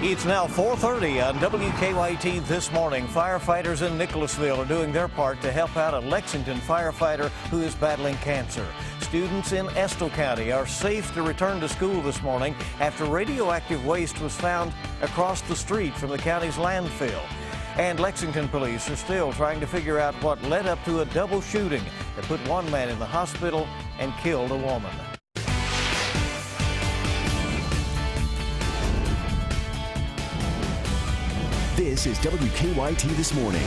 It's now 4:30 on WKYT this morning. Firefighters in Nicholasville are doing their part to help out a Lexington firefighter who is battling cancer. Students in Estill County are safe to return to school this morning after radioactive waste was found across the street from the county's landfill. And Lexington police are still trying to figure out what led up to a double shooting that put one man in the hospital and killed a woman. This is WKYT This Morning.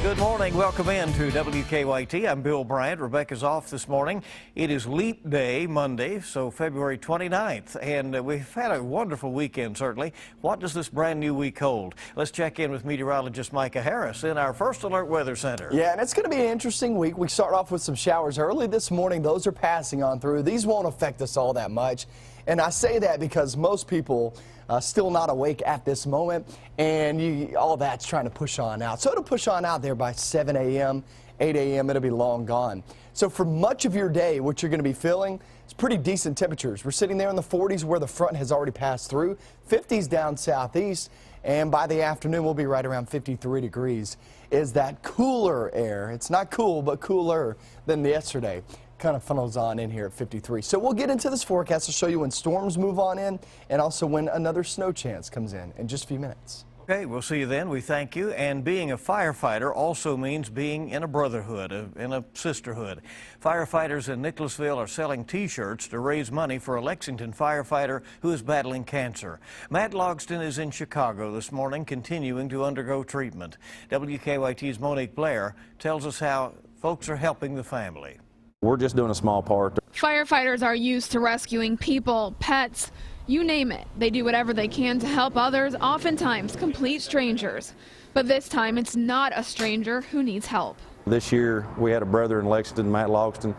Good morning. Welcome in to WKYT. I'm Bill Bryant. Rebecca's off this morning. It is Leap Day, Monday, so February 29th, and we've had a wonderful weekend, certainly. What does this brand new week hold? Let's check in with meteorologist Micah Harris in our First Alert Weather Center. Yeah, and it's going to be an interesting week. We start off with some showers early this morning. Those are passing on through. These won't affect us all that much, and I say that because most people still not awake at this moment, and all that's trying to push on out. So it'll push on out there by 7 a.m., 8 a.m., it'll be long gone. So for much of your day, what you're going to be feeling is pretty decent temperatures. We're sitting there in the 40s where the front has already passed through, 50s down southeast, and by the afternoon we'll be right around 53 degrees. Is that cooler air? It's not cool, but cooler than yesterday. Kind of funnels on in here at 53. So we'll get into this forecast to show you when storms move on in and also when another snow chance comes in just a few minutes. Okay, we'll see you then. We thank you. And being a firefighter also means being in a brotherhood, in a sisterhood. Firefighters in Nicholasville are selling T-shirts to raise money for a Lexington firefighter who is battling cancer. Matt Logston is in Chicago this morning, continuing to undergo treatment. WKYT's Monique Blair tells us how folks are helping the family. We're just doing a small part. Firefighters are used to rescuing people, pets, you name it. They do whatever they can to help others, oftentimes complete strangers. But this time it's not a stranger who needs help. This year we had a brother in Lexington, Matt Logston,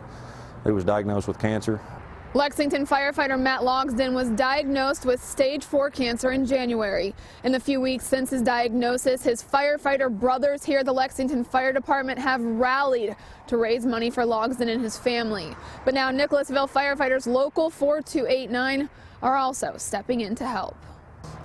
who was diagnosed with cancer. Lexington firefighter Matt Logston was diagnosed with stage 4 cancer in January. In the few weeks since his diagnosis, his firefighter brothers here at the Lexington Fire Department have rallied to raise money for Logston and his family. But now Nicholasville firefighters Local 4289 are also stepping in to help.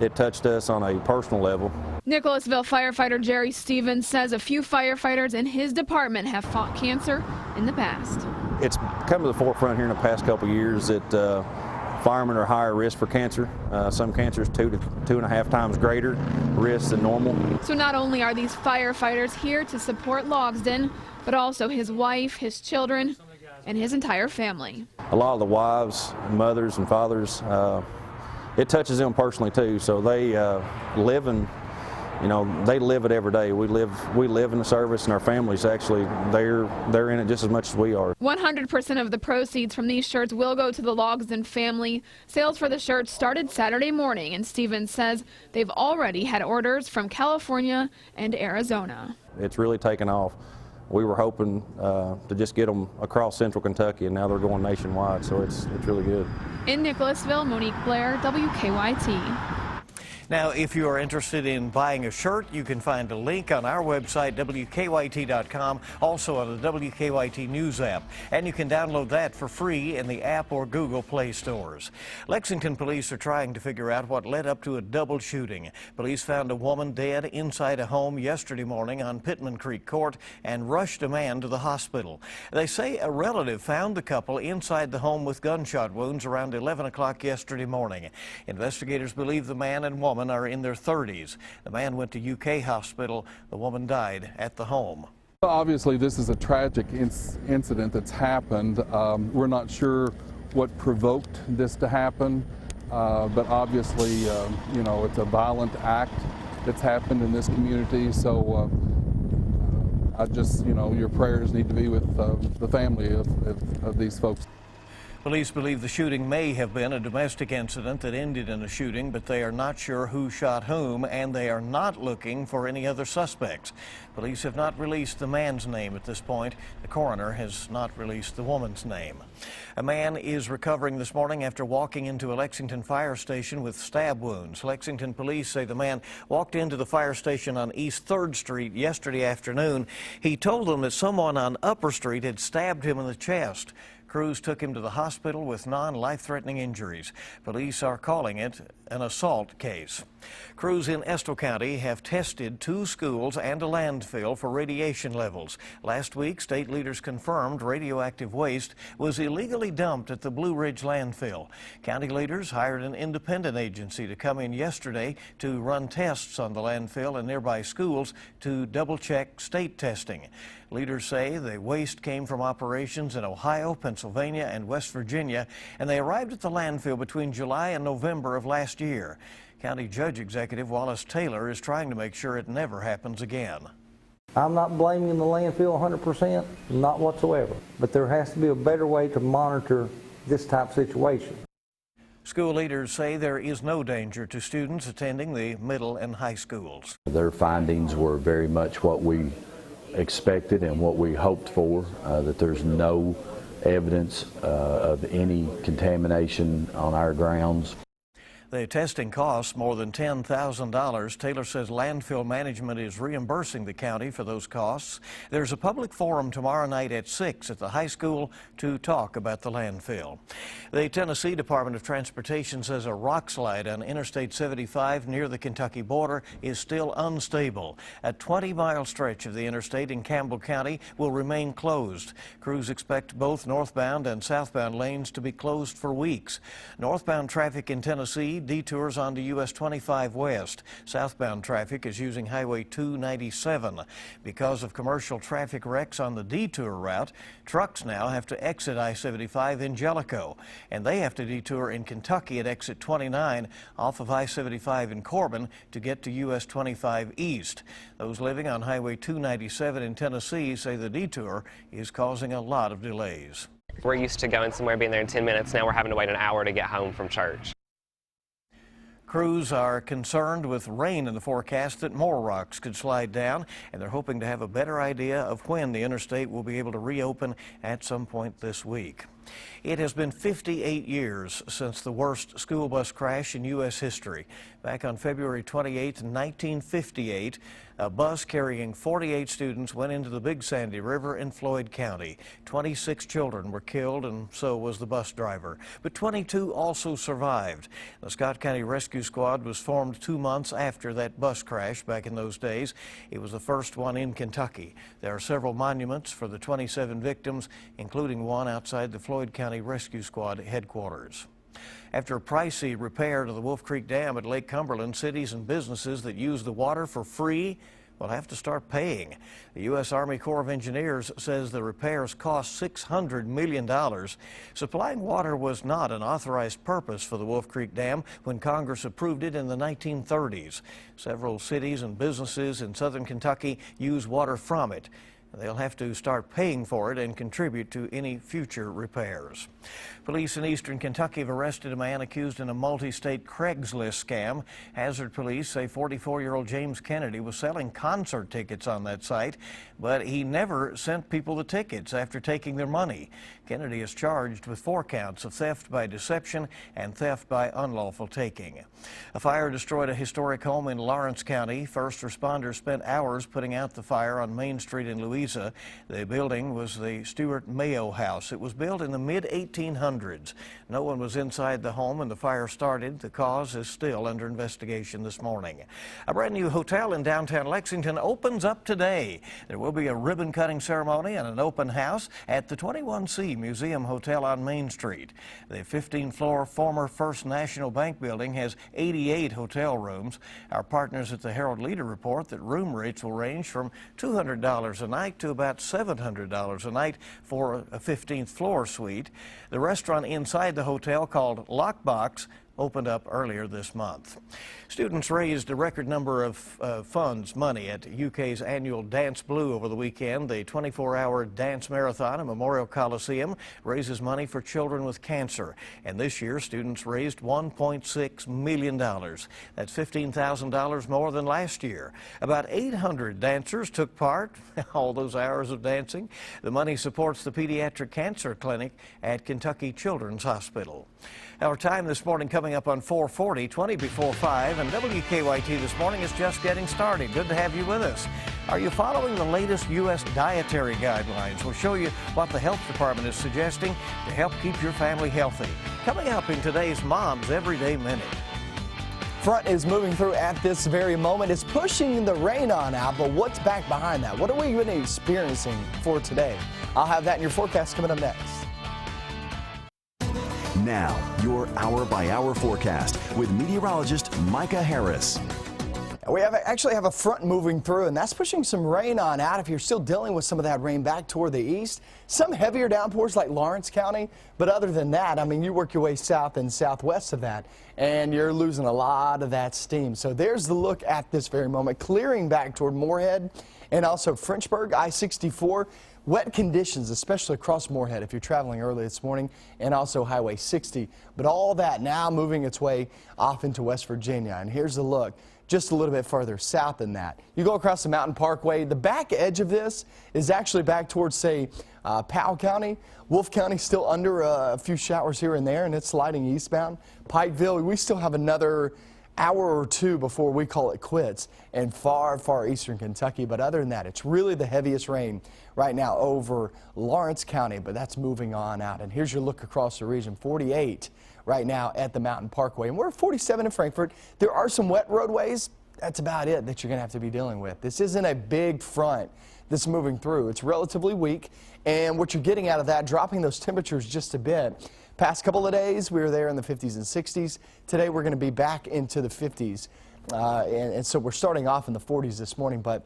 It touched us on a personal level. Nicholasville firefighter Jerry Stevens says a few firefighters in his department have fought cancer in the past. It's come to the forefront here in the past couple of years that firemen are higher risk for cancer. Some cancers 2 to 2.5 times greater risk than normal. So not only are these firefighters here to support Logston, but also his wife, his children, and his entire family. A lot of the wives, mothers, and fathers, it touches them personally too. So they live in, they live it every day. We live in the service, and our families actually they're in it just as much as we are. 100% of the proceeds from these shirts will go to the Logston family. Sales for the shirts started Saturday morning, and Stevens says they've already had orders from California and Arizona. It's really taken off. We were hoping to just get them across central Kentucky, and now they're going nationwide, so it's really good. In Nicholasville, Monique Blair, WKYT. Now, if you are interested in buying a shirt, you can find a link on our website, WKYT.com, also on the WKYT News app. And you can download that for free in the app or Google Play stores. Lexington police are trying to figure out what led up to a double shooting. Police found a woman dead inside a home yesterday morning on Pittman Creek Court and rushed a man to the hospital. They say a relative found the couple inside the home with gunshot wounds around 11 o'clock yesterday morning. Investigators believe the man and woman are in their 30s. The man went to UK hospital. The woman died at the home. Obviously, this is a tragic incident that's happened. We're not sure what provoked this to happen, but obviously, it's a violent act that's happened in this community. So I just, your prayers need to be with the family of these folks. Police believe the shooting may have been a domestic incident that ended in a shooting, but they are not sure who shot whom, and they are not looking for any other suspects. Police have not released the man's name at this point. The coroner has not released the woman's name. A man is recovering this morning after walking into a Lexington fire station with stab wounds. Lexington police say the man walked into the fire station on East 3rd Street yesterday afternoon. He told them that someone on Upper Street had stabbed him in the chest. Crews took him to the hospital with non-life-threatening injuries. Police are calling it an assault case. Crews in Estill County have tested 2 schools and a landfill for radiation levels. Last week, state leaders confirmed radioactive waste was illegally dumped at the Blue Ridge landfill. County leaders hired an independent agency to come in yesterday to run tests on the landfill and nearby schools to double-check state testing. Leaders say the waste came from operations in Ohio, Pennsylvania, and West Virginia, and they arrived at the landfill between July and November of last year. County Judge Executive Wallace Taylor is trying to make sure it never happens again. I'm not blaming the landfill 100%, not whatsoever, but there has to be a better way to monitor this type of situation. School leaders say there is no danger to students attending the middle and high schools. Their findings were very much what we expected and what we hoped for, that there's no evidence of any contamination on our grounds. The testing costs more than $10,000. Taylor says landfill management is reimbursing the county for those costs. There's a public forum tomorrow night at 6 at the high school to talk about the landfill. The Tennessee Department of Transportation says a rock slide on Interstate 75 near the Kentucky border is still unstable. A 20-mile stretch of the interstate in Campbell County will remain closed. Crews expect both northbound and southbound lanes to be closed for weeks. Northbound traffic in Tennessee detours onto US 25 West. Southbound traffic is using Highway 297. Because of commercial traffic wrecks on the detour route, trucks now have to exit I-75 in Jellicoe, and they have to detour in Kentucky at exit 29 off of I-75 in Corbin to get to US 25 East. Those living on Highway 297 in Tennessee say the detour is causing a lot of delays. We're used to going somewhere, being there in 10 minutes. Now we're having to wait an hour to get home from church. Crews are concerned with rain in the forecast that more rocks could slide down, and they're hoping to have a better idea of when the interstate will be able to reopen at some point this week. It has been 58 years since the worst school bus crash in U.S. history. Back on February 28, 1958, a bus carrying 48 students went into the Big Sandy River in Floyd County. 26 children were killed, and so was the bus driver. But 22 also survived. The Scott County Rescue Squad was formed 2 months after that bus crash back in those days. It was the first one in Kentucky. There are several monuments for the 27 victims, including one outside the Floyd County Rescue Squad headquarters. After a pricey repair to the Wolf Creek Dam at Lake Cumberland, cities and businesses that use the water for free will have to start paying. The U.S. Army Corps of Engineers says the repairs cost $600 million. Supplying water was not an authorized purpose for the Wolf Creek Dam when Congress approved it in the 1930s. Several cities and businesses in southern Kentucky use water from it. They'll have to start paying for it and contribute to any future repairs. Police in eastern Kentucky have arrested a man accused in a multi-state Craigslist scam. Hazard police say 44-year-old James Kennedy was selling concert tickets on that site, but he never sent people the tickets after taking their money. Kennedy is charged with 4 counts of theft by deception and theft by unlawful taking. A fire destroyed a historic home in Lawrence County. First responders spent hours putting out the fire on Main Street in Louisa. The building was the Stuart Mayo House. It was built in the mid-1800s. No one was inside the home when the fire started. The cause is still under investigation this morning. A brand new hotel in downtown Lexington opens up today. There will be a ribbon-cutting ceremony and an open house at the 21C Museum Hotel on Main Street. The 15-floor former First National Bank building has 88 hotel rooms. Our partners at the Herald Leader report that room rates will range from $200 a night to about $700 a night for a 15th floor suite. The restaurant inside the hotel, called Lockbox, opened up earlier this month. Students raised a record number of money at UK's annual Dance Blue over the weekend. The 24-hour dance marathon at Memorial Coliseum raises money for children with cancer. And this year, students raised $1.6 million. That's $15,000 more than last year. About 800 dancers took part, all those hours of dancing. The money supports the Pediatric Cancer Clinic at Kentucky Children's Hospital. Our time this morning coming coming up on 440, 20 before 5, and WKYT This Morning is just getting started. Good to have you with us. Are you following the latest U.S. dietary guidelines? We'll show you what the health department is suggesting to help keep your family healthy. Coming up in today's Mom's Everyday Minute. Front is moving through at this very moment. It's pushing the rain on out, but what's back behind that? What are we going to be experiencing for today? I'll have that in your forecast coming up next. Now, your hour-by-hour forecast with meteorologist Micah Harris. We actually have a front moving through, and that's pushing some rain on out. If you're still dealing with some of that rain back toward the east, some heavier downpours like Lawrence County. But other than that, I mean, you work your way south and southwest of that, and you're losing a lot of that steam. So there's the look at this very moment, clearing back toward Moorhead and also Frenchburg, I-64. Wet conditions, especially across Moorhead if you're traveling early this morning, and also Highway 60. But all that now moving its way off into West Virginia. And here's the look. Just a little bit further south than that. You go across the Mountain Parkway. The back edge of this is actually back towards, say, Powell County. Wolf County still under a few showers here and there, and it's sliding eastbound. Pikeville, we still have another hour or two before we call it quits in far, far eastern Kentucky. But other than that, it's really the heaviest rain right now over Lawrence County, but that's moving on out. And here's your look across the region. 48 right now at the Mountain Parkway, and we're at 47 in Frankfort. There are some wet roadways. That's about it that you're going to have to be dealing with. This isn't a big front that's moving through. It's relatively weak, and what you're getting out of that, dropping those temperatures just a bit. Past couple of days, we were there in the 50s and 60s. Today, we're going to be back into the 50s, and so we're starting off in the 40s this morning, but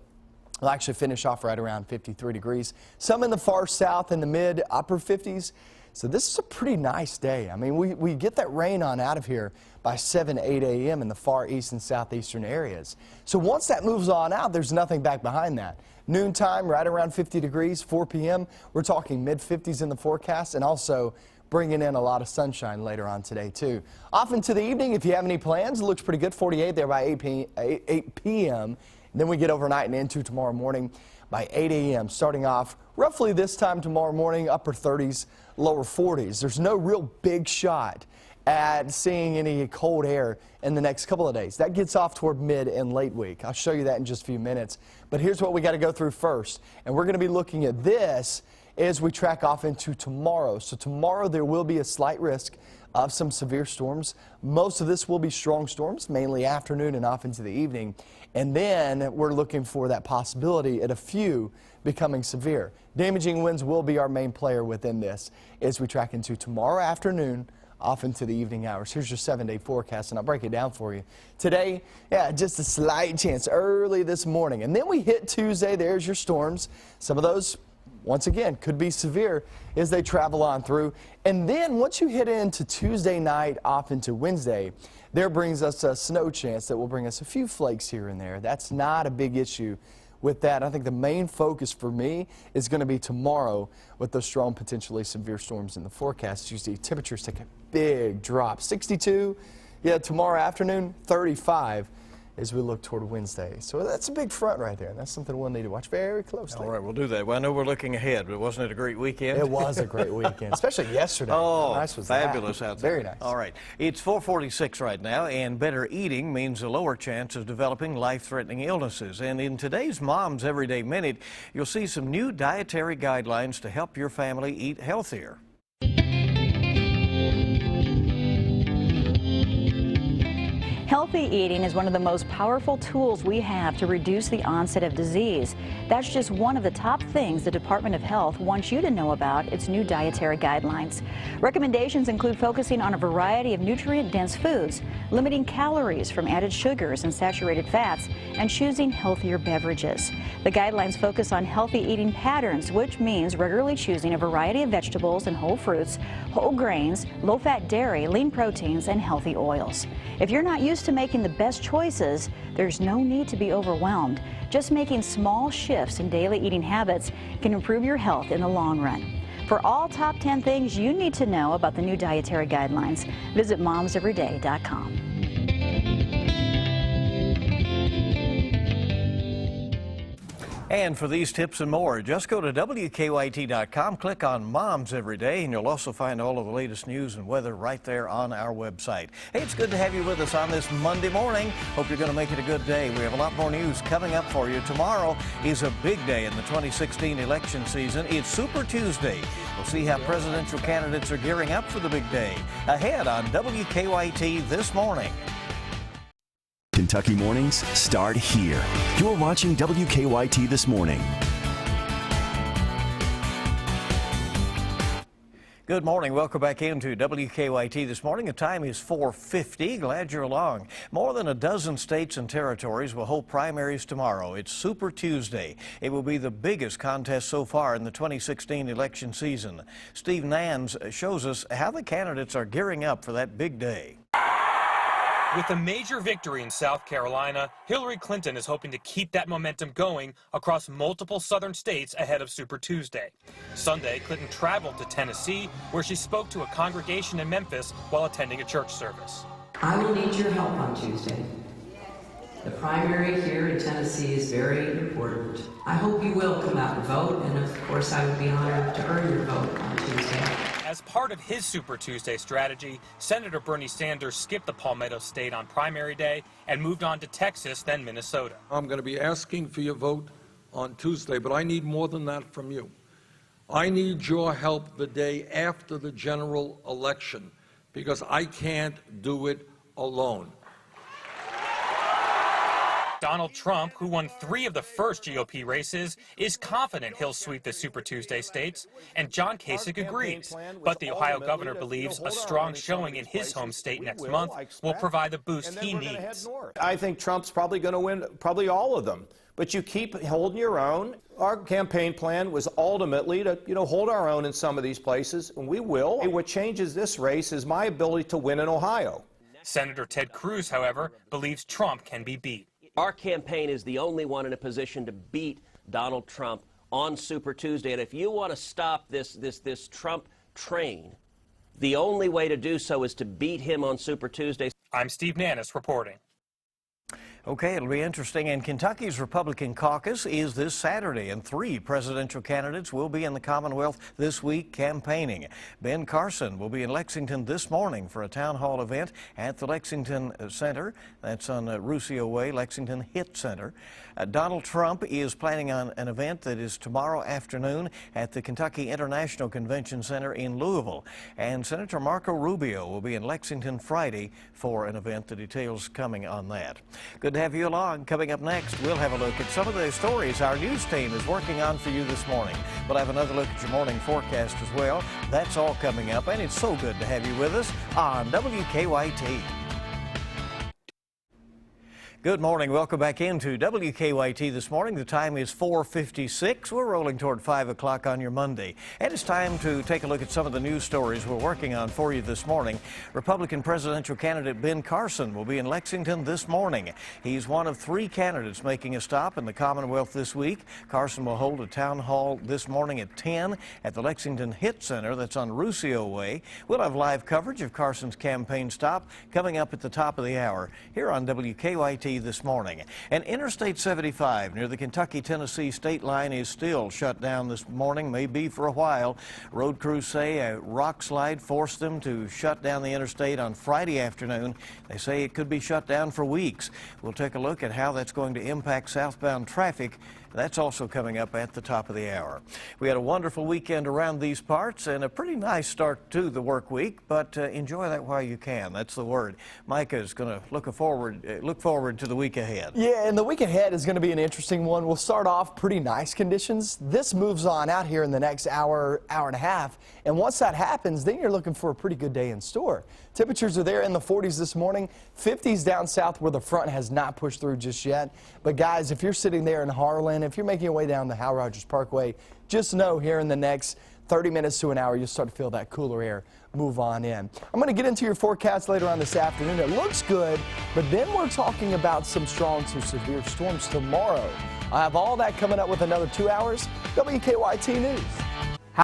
we'll actually finish off right around 53 degrees. Some in the far south in the mid upper 50s. So this is a pretty nice day. I mean, we get that rain on out of here by 7, 8 a.m. in the far east and southeastern areas. So once that moves on out, there's nothing back behind that. Noontime, right around 50 degrees, 4 p.m. We're talking mid-50s in the forecast, and also bringing in a lot of sunshine later on today, too. Off into the evening, if you have any plans, it looks pretty good. 48 there by 8 p.m. Then we get overnight and into tomorrow morning by 8 a.m. Starting off roughly this time tomorrow morning, upper 30s, lower 40s. There's no real big shot at seeing any cold air in the next couple of days. That gets off toward mid and late week. I'll show you that in just a few minutes. But here's what we got to go through first. And we're going to be looking at this as we track off into tomorrow. So tomorrow there will be a slight risk of some severe storms. Most of this will be strong storms, mainly afternoon and off into the evening. And then we're looking for that possibility at a few becoming severe. Damaging winds will be our main player within this as we track into tomorrow afternoon off into the evening hours. Here's your 7-day forecast, and I'll break it down for you. Today, yeah, just a slight chance early this morning. And then we hit Tuesday. There's your storms. Some of those, once again, could be severe as they travel on through. And then once you hit into Tuesday night off into Wednesday, there brings us a snow chance that will bring us a few flakes here and there. That's not a big issue with that. I think the main focus for me is going to be tomorrow with those strong, potentially severe storms in the forecast. You see temperatures take a big drop. 62, yeah, tomorrow afternoon, 35 as we look toward Wednesday. So that's a big front right there, and that's something we'll need to watch very closely. All right, we'll do that. Well, I know we're looking ahead, but wasn't it a great weekend? It was a great weekend, especially yesterday. Oh, how nice was fabulous that? out there. Very nice. All right, it's 4:46 right now, and better eating means a lower chance of developing life-threatening illnesses. And in today's Mom's Everyday Minute, you'll see some new dietary guidelines to help your family eat healthier. Healthy eating is one of the most powerful tools we have to reduce the onset of disease. That's just one of the top things the Department of Health wants you to know about its new dietary guidelines. Recommendations include focusing on a variety of nutrient-dense foods, limiting calories from added sugars and saturated fats, and choosing healthier beverages. The guidelines focus on healthy eating patterns, which means regularly choosing a variety of vegetables and whole fruits, whole grains, low-fat dairy, lean proteins, and healthy oils. If you're not used to making the best choices, there's no need to be overwhelmed. Just making small shifts in daily eating habits can improve your health in the long run. For all top 10 things you need to know about the new dietary guidelines, visit momseveryday.com. And for these tips and more, just go to WKYT.com, click on Moms Every Day, and you'll also find all of the latest news and weather right there on our website. Hey, it's good to have you with us on this Monday morning. Hope you're going to make it a good day. We have a lot more news coming up for you. Tomorrow is a big day in the 2016 election season. It's Super Tuesday. We'll see how presidential candidates are gearing up for the big day. Ahead on WKYT this morning. Kentucky mornings start here. You're watching WKYT This Morning. Good morning. Welcome back into WKYT This Morning. The time is 4:50. Glad you're along. More than a dozen states and territories will hold primaries tomorrow. It's Super Tuesday. It will be the biggest contest so far in the 2016 election season. Steve Nans shows us how the candidates are gearing up for that big day. With a major victory in South Carolina, Hillary Clinton is hoping to keep that momentum going across multiple southern states ahead of Super Tuesday. Sunday, Clinton traveled to Tennessee, where she spoke to a congregation in Memphis while attending a church service. I will need your help on Tuesday. The primary here in Tennessee is very important. I hope you will come out and vote, and of course I would be honored to earn your vote on Tuesday. As part of his Super Tuesday strategy, Senator Bernie Sanders skipped the Palmetto State on primary day and moved on to Texas, then Minnesota. I'm going to be asking for your vote on Tuesday, but I need more than that from you. I need your help the day after the general election, because I can't do it alone. Donald Trump, who won 3 of the first GOP races, is confident he'll sweep the Super Tuesday states, and John Kasich agrees. But the Ohio governor believes a strong showing in his home state next month will provide the boost he needs. I think Trump's probably going to win probably all of them, but you keep holding your own. Our campaign plan was ultimately to, hold our own in some of these places, and we will. What changes this race is my ability to win in Ohio. Senator Ted Cruz, however, believes Trump can be beat. Our campaign is the only one in a position to beat Donald Trump on Super Tuesday. And if you want to stop this Trump train, the only way to do so is to beat him on Super Tuesday. I'm Steve Nannis reporting. Okay, it'll be interesting. And Kentucky's Republican caucus is this Saturday, and 3 presidential candidates will be in the Commonwealth this week campaigning. Ben Carson will be in Lexington this morning for a town hall event at the Lexington Center. That's on Ruscio Way, Lexington Hit Center. Donald Trump is planning on an event that is tomorrow afternoon at the Kentucky International Convention Center in Louisville. And Senator Marco Rubio will be in Lexington Friday for an event. The details coming on that. Good to have you along. Coming up next, we'll have a look at some of the stories our news team is working on for you this morning. We'll have another look at your morning forecast as well. That's all coming up, and it's so good to have you with us on WKYT. Good morning. Welcome back into WKYT this morning. The time is 4:56. We're rolling toward 5 o'clock on your Monday. And it's time to take a look at some of the news stories we're working on for you this morning. Republican presidential candidate Ben Carson will be in Lexington this morning. He's one of 3 candidates making a stop in the Commonwealth this week. Carson will hold a town hall this morning at 10 at the Lexington Hit Center. That's on Ruscio Way. We'll have live coverage of Carson's campaign stop coming up at the top of the hour here on WKYT this morning. And Interstate 75 near the Kentucky-Tennessee state line is still shut down this morning, may be for a while. Road crews say a rock slide forced them to shut down the interstate on Friday afternoon. They say it could be shut down for weeks. We'll take a look at how that's going to impact southbound traffic. That's also coming up at the top of the hour. We had a wonderful weekend around these parts and a pretty nice start to the work week, but enjoy that while you can. That's the word. Micah is going to look forward to the week ahead. Yeah, and the week ahead is going to be an interesting one. We'll start off pretty nice conditions. This moves on out here in the next hour and a half, and once that happens, then you're looking for a pretty good day in store. Temperatures are there in the 40s this morning, 50s down south where the front has not pushed through just yet. But guys, if you're sitting there in Harlan, if you're making your way down the Hal Rogers Parkway, just know here in the next 30 minutes to an hour, you'll start to feel that cooler air move on in. I'm going to get into your forecast later on this afternoon. It looks good, but then we're talking about some strong to severe storms tomorrow. I have all that coming up with another 2 hours. WKYT News.